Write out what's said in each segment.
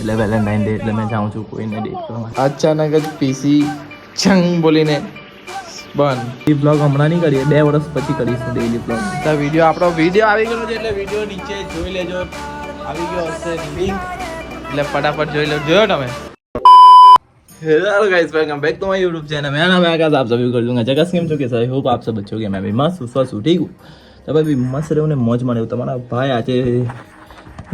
એટલે Valentine day એટલે મેં જાઉં છું કોઈને ડેટ કરવા. અચાનક જ પીસી ચંગ બોલીને બંધ. એ બ્લોગ હમણાં નહીં કરીએ, 2 વર્ષ પછી કરીશું ડેઈલી બ્લોગ. તો આપણો વિડીયો આવી ગયો છે, એટલે વિડીયો નીચે જોઈ લેજો. આવી ગયો હશે લિંક, એટલે ફટાફટ જોઈ લો. જોયો તમે? Hello guys, welcome back to my YouTube channel. मेरा नाम है आकाश, आप सभी को कर दूंगा जगह स्कीम. चुके सर होप आप सब अच्छे होंगे. मैं भी मस्त स्वस्थ हूँ, ठीक हूँ. तो भाई मस्त रहो ने મોજ માણ્યો. તમારા ભાઈ આજે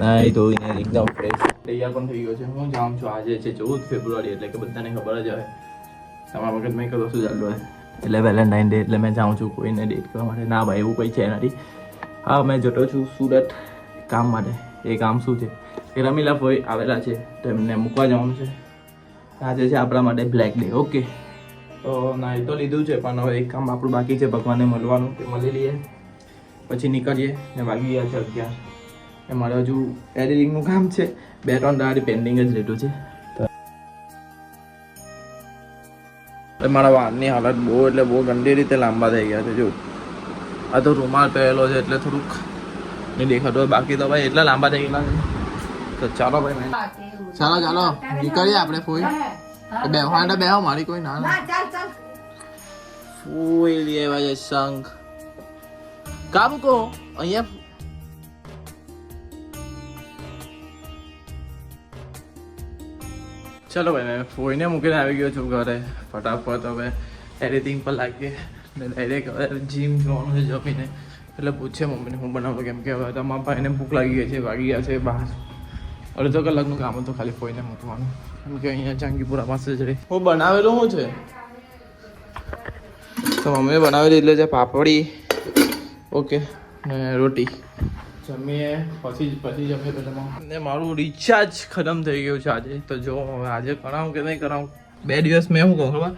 નાઈ ધોઈને એકદમ ફ્રેશ તૈયાર પણ થઈ ગયો છે. હું જાઉં છું, આજે છે 14 ફેબ્રુઆરી, એટલે કે બધાને ખબર જ હોય. તમારા વખતમાં કયો શું ચાલુ હોય, એટલે વેલેન્ટાઇન ડે એટલે મેં જાઉં છું કોઈને ડેટ કરવા માટે. ના ભાઈ એવું કંઈ છે નથી. હા, મેં જતો છું સુરત કામ માટે. એ કામ શું છે કે રમીલા ભાઈ આવેલા છે, તો એમને મૂકવા જવાનું છે. આજે છે આપણા માટે બ્લેક ડે. ઓકે, તો નાઈ તો લીધું છે, પણ હવે એક કામ આપણું બાકી છે, ભગવાનને મળવાનું. તે મળી લઈએ પછી નીકળીએ. ને વાગી ગયા છે 11. એ મારે હજુ એડિટિંગનું કામ છે, 2-3 દાડી પેન્ડિંગ જ લીધું છે. મારા વાળની હાલત બહુ એટલે બહુ ગંદી રીતે લાંબા થઈ ગયા છે. જો આ તો રૂમાલ પહેરેલો છે એટલે થોડુંક નહીં દેખાતો. બાકી તો ભાઈ એટલા લાંબા થઈ ગયેલા છે. તો ચાલો ભાઈ, ચાલો નીકળીએ આપણે. ફોઈ બેહવા બેહો, મારી કોઈ ના ફોઈ લે ભાઈ શંખ કામ કો અહીંયા. ચલો ભાઈ, મેં ફોઈને મૂકીને આવી ગયો છું ઘરે. ફટાફટ હવે એડિટિંગ પર લાગીએ ને ડાયરેક્ટ હવે જીમ જવાનું છે જમીને. એટલે પૂછે મમ્મીને હું બનાવું, કેમ કે હવે તમારા ભાઈને ભૂખ લાગી ગઈ છે. વાગી ગયા છે 12. અડધો કલાકનું કામ હતું ખાલી ફોઈને મૂકવાનું, કેમ કે અહીંયા જંગીપુરા પાસે જ રહે. હું બનાવેલું શું છે તો મમ્મીએ બનાવેલી એટલે છે પાપડી, ઓકે, ને રોટી. જમીએ પછી જમીએ તો ને મારું રિચાર્જ ખતમ થઈ ગયું છે આજે. તો જો હવે આજે કરાવું કે નહીં કરાવું. 2 દિવસ મેં શું કહું ખબર,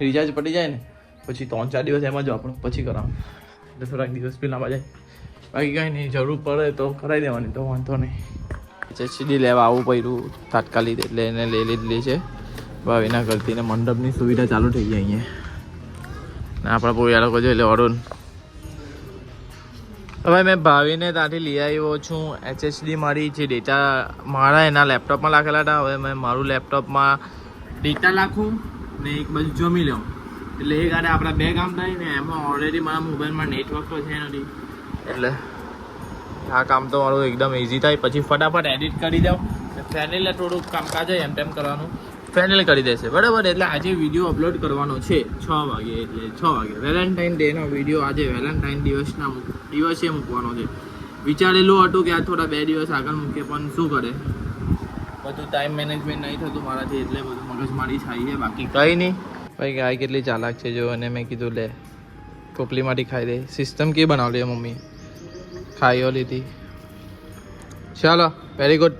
રિચાર્જ પટી જાય ને પછી 3-4 દિવસ એમાં જ આપણું પછી કરાવું, એટલે થોડાક દિવસ બી લાંબા જાય. બાકી કાંઈ નહીં, જરૂર પડે તો કરાવી દેવાની, તો વાંધો નહીં. સીડી લેવા આવવું પડ્યું તાત્કાલિક, એટલે એને લઈ લીધેલી છે ભાવિના ઘરથી. ને મંડપની સુવિધા ચાલુ થઈ ગઈ અહીંયા. ને આપણા પોયા લોકો જોઈ લે અરુણ. હવે મેં ભાવિને ત્યાંથી લઈ આવ્યો છું HSD મારી જે ડેટા મારા એના લેપટોપમાં લાખેલા હતા. હવે મેં મારું લેપટોપમાં ડેટા નાખું ને એક બાજુ જમી લઉં, એટલે એક આડે આપણા 2 કામ થાય ને. એમાં ઓલરેડી મારા મોબાઈલમાં નેટવર્ક તો છે નથી, એટલે આ કામ તો મારું એકદમ ઇઝી થાય. પછી ફટાફટ એડિટ કરી દઉં. ફેનિલે થોડુંક કામકાજ હોય એમ તેમ કરવાનું, ફેનિલ કરી દેશે બરાબર. એટલે આજે વિડીયો અપલોડ કરવાનો છે 6 વાગે, એટલે 6 વાગે વેલેન્ટાઇન ડેનો વિડીયો આજે વેલેન્ટાઇન દિવસે મૂકવાનો છે. વિચારેલું હતું કે આ થોડા 2 દિવસ આગળ મૂકીએ, પણ શું કરે બધું ટાઈમ મેનેજમેન્ટ નહીં થતું મારાથી, એટલે બધું મગજમારી થાય છે. બાકી કંઈ નહીં. ભાઈ ગાય કેટલી ચાલાક છે જો. અને મેં કીધું લે ટોપલીમાંથી ખાઈ દે. સિસ્ટમ કે બનાવલી મમ્મી, ખાઈઓ લીધી. ચાલો, વેરી ગુડ.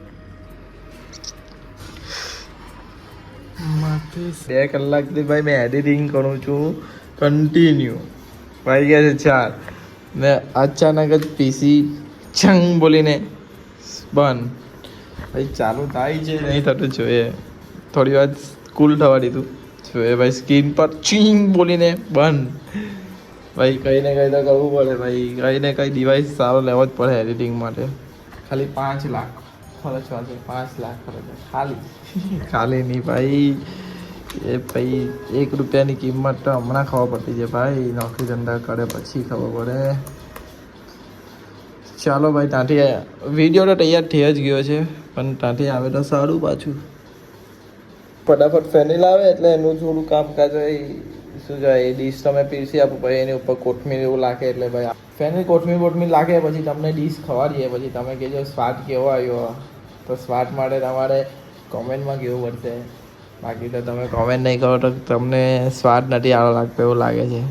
2 કલાકથી ભાઈ મેં એડિટિંગ કરું છું કન્ટિન્યુ. ભાઈ ગયા છે 4 ને અચાનક જ પીસી ચંગ બોલીને બંધ. ભાઈ ચાલુ થાય છે નહીં થતું જોઈએ, થોડી વાર કુલ થવા દીધું જોઈએ. ભાઈ સ્ક્રીન પર ચીંગ બોલીને બંધ. ભાઈ કંઈ ને કંઈ તો કરવું પડે ભાઈ. કંઈ ને કંઈ ડિવાઇસ સારો લેવો જ પડે એડિટિંગ માટે. ખાલી 5 લાખ ખર્ચવા છે, 5 લાખ ખર્ચવા ખાલી નહીં ભાઈ. એ ભાઈ 1 રૂપિયાની કિંમત તો હમણાં ખબર પડતી છે ભાઈ. નોકરી ધંધા કરે પછી ખબર પડે. ચાલો ભાઈ, ત્યાંથી વિડીયો તો તૈયાર થઈ જ ગયો છે, પણ ત્યાંથી આવે તો સારું. પાછું ફટાફટ ફેનિલ આવે એટલે એનું થોડું કામકાજ હોય. શું જાય એ ડીશ તમે પીરસી આપો, પછી એની ઉપર કોથમીર એવું લાગે, એટલે ભાઈ ફેનિલ કોથમીર લાગે. પછી તમને ડીશ ખવાડીએ, પછી તમે કહેજો સ્વાદ કેવો આવ્યો. તો સ્વાદ માટે તમારે કોમેન્ટમાં કહેવું પડશે. બાકી તો તમે કોમેન્ટ નહીં કરો તો તમને સ્વાદ નથી સારો લાગતો એવું લાગે છે.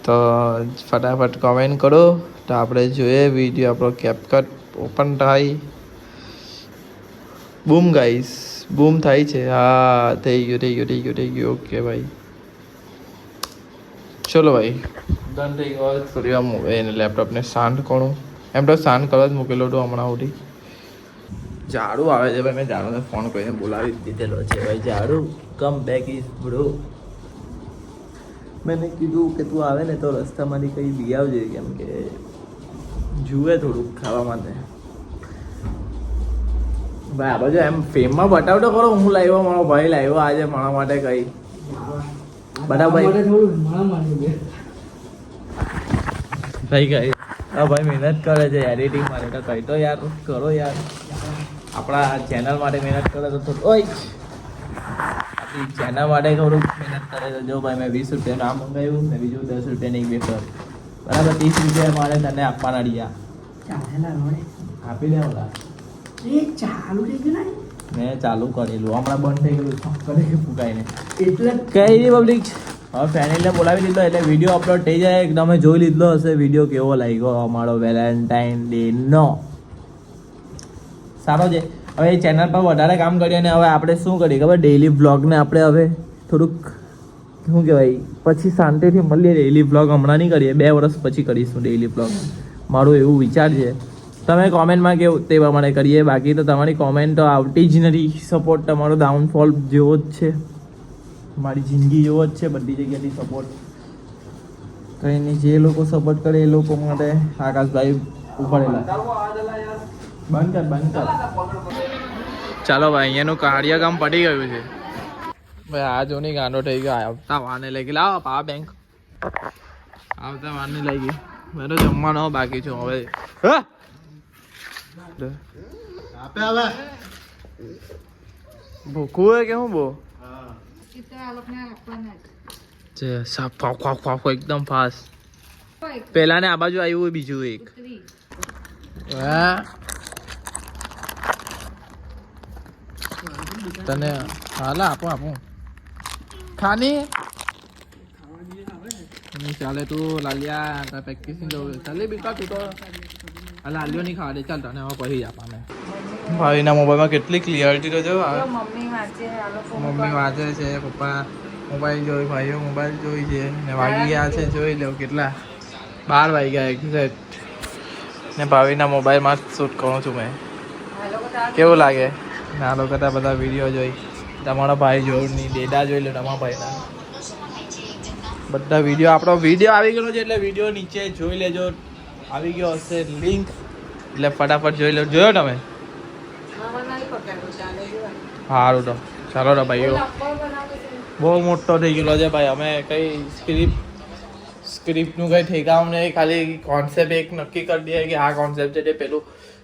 તો ફટાફટ કોમેન્ટ કરો તો આપણે જોઈએ વિડીયો આપણો કેપકટ ઓપન થાય. બૂમ ગાઈસ, બૂમ થાય છે. હા, થઈ ગયું. ઓકે ભાઈ, ચલો ભાઈ, ડન થઈ ગયો. થોડી વાર એને લેપટોપને શાંત કરું. એમ તો શાંત કરવા જ મૂકેલો હતો હમણાં સુધી. ઝાડુ આવે છે ભાઈ, મેં ઝાડુને ફોન કરીને બોલાવી દીધેલો છે. ભાઈ ઝાડુ કમ બેક ઇઝ બ્રો. મેં કીધું કે તું આવે ને તો રસ્તામાંથી કંઈ લઈ આવજે, કેમ કે જુએ થોડુંક ખાવા માટે. ભાઈ આ બાજુ એમ ફેમમાં બતાવતો ખરો હું લાવ્યો મારો ભાઈ લાવ્યો આજે મારા માટે કઈ બતાવ ભાઈ ભાઈ કઈ હા ભાઈ મહેનત કરે છે એડિટિંગ માટે તો કઈ તો યાર કરો યાર આપણા ચેનલ માટે મહેનત કરે તો થોડું ઓય આપણી ચેનલ માટે થોડુંક મહેનત કરે તો જો ભાઈ મેં 20 રૂપિયાનું આ મંગાવ્યું ને બીજું 10 રૂપિયાની એક વેફર બરાબર 30 રૂપિયા મારે તને આપવાના રહ્યા આપી દે ઓલા મેં ચાલુ કરેલું હમણાં બંધ થઈ ગયું કરે ફૂકાઈને એટલે કઈ નહીં પબ્લિક હવે ફેમિલીને બોલાવી લીધો એટલે વિડીયો અપલોડ થઈ જાય તમે જોઈ લીધો હશે વિડીયો કેવો લાગ્યો અમારો વેલેન્ટાઇન ડે નો સારો છે હવે એ ચેનલ પર વધારે કામ કરીએ અને હવે આપણે શું કરીએ ખબર ડેઈલી વ્લોગને આપણે હવે થોડુંક શું કહેવાય પછી શાંતિથી મળીએ ડેઈલી વ્લોગ હમણાં નહીં કરીએ 2 વર્ષ પછી કરીશું ડેઈલી વ્લોગ મારું એવું વિચાર છે તમે કોમેન્ટમાં કેવું તે પ્રમાણે કરીએ બાકી તો તમારી કોમેન્ટ તો આવતી જ નથી સપોર્ટ તમારો ડાઉનફોલ જેવો જ છે મારી જિંદગી જેવો જ છે બધી જગ્યાથી સપોર્ટ કંઈ નહીં જે લોકો સપોર્ટ કરે એ લોકો માટે આકાશભાઈ ઉપાડેલા બંધ કર ચાલો ભાઈ અહીંયાનું કાર્ય કામ પડી ગયું છે ભાઈ આ જો નહીં ગાંડો થઈ ગયો આવતા વાને લઈ ગઈ લાવો પાવર બેંક આવતા વાને લઈ ગઈ મેં તો જમવાનો બાકી છું હવે ભૂખું હોય કે હું બહુ એકદમ ફાસ્ટ પેલા ને આ બાજુ આવ્યું હોય બીજું એક તને હાલા આપો ખાની ચાલે તું લાલિયા પ્રેક્ટિસ ચાલે બીકા તું તો લાલ્યો નહીં ખાવા દે ચાલ તને હવે પછી આપવાને ભાઈના મોબાઈલમાં કેટલી ક્લિયરિટી તો જો મમ્મી વાંચે છે પપ્પા મોબાઈલ જોઈ ભાઈઓ મોબાઈલ જોઈ છે ને વાગી ગયા છે જોઈ લો કેટલા 12 વાગ્યા એક્ઝેક્ટ ને ભાવિના મોબાઈલમાં શૂટ કરું છું મેં કેવું લાગે ને આ લોકો બધા વિડીયો જોઈ તમારો ભાઈ જોયું નહીં ડેટા જોઈ લો તમારા ભાઈના બધા વિડીયો આપણો વિડીયો આવી ગયો છે એટલે વિડીયો નીચે જોઈ લેજો આવી ગયો હશે લિંક એટલે ફટાફટ જોઈ લો જોયો તમે સારું તો ચાલો તો ભાઈઓ બહુ મોટો થઈ ગયેલો છે ભાઈ અમે કઈ સ્ક્રિપ્ટનું કંઈ ઠેકાવ નહીં ખાલી કોન્સેપ્ટ એક નક્કી કરી દઈએ કે આ કોન્સેપ્ટ છે તે પેલું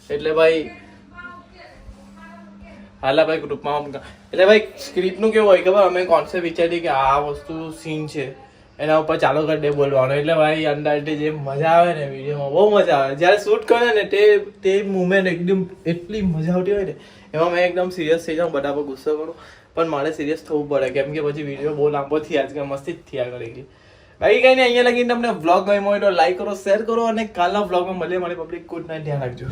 એટલે ભાઈ હાલા ભાઈ ગ્રુપમાં એટલે ભાઈ સ્ક્રિપ્ટનું કેવું હોય ખબર અમે કોન્સેપ્ટ વિચારીએ કે આ વસ્તુ સીન છે એના ઉપર ચાલુ કરી દે બોલવાનું એટલે ભાઈ અંદાજે જે મજા આવે ને વિડીયોમાં બહુ મજા આવે જ્યારે શૂટ કરે ને તે મુમેન્ટ એકદમ એટલી મજા આવતી હોય ને એમાં મેં એકદમ સિરિયસ થઈ જાઉં બધા પર ગુસ્સો કરું પણ મારે સિરિયસ થવું પડે કેમ કે પછી વિડીયો બહુ લાંબો થયા કે મસ્તી જ થયા કરેલી બાકી કંઈ નહીં અહીંયા લગીને તમને વ્લોગ ગમ્યો હોય તો લાઈક કરો શેર કરો અને કાલના વ્લોગમાં મળીએ મારી પબ્લિક ગુડ નાઇટ ધ્યાન રાખજો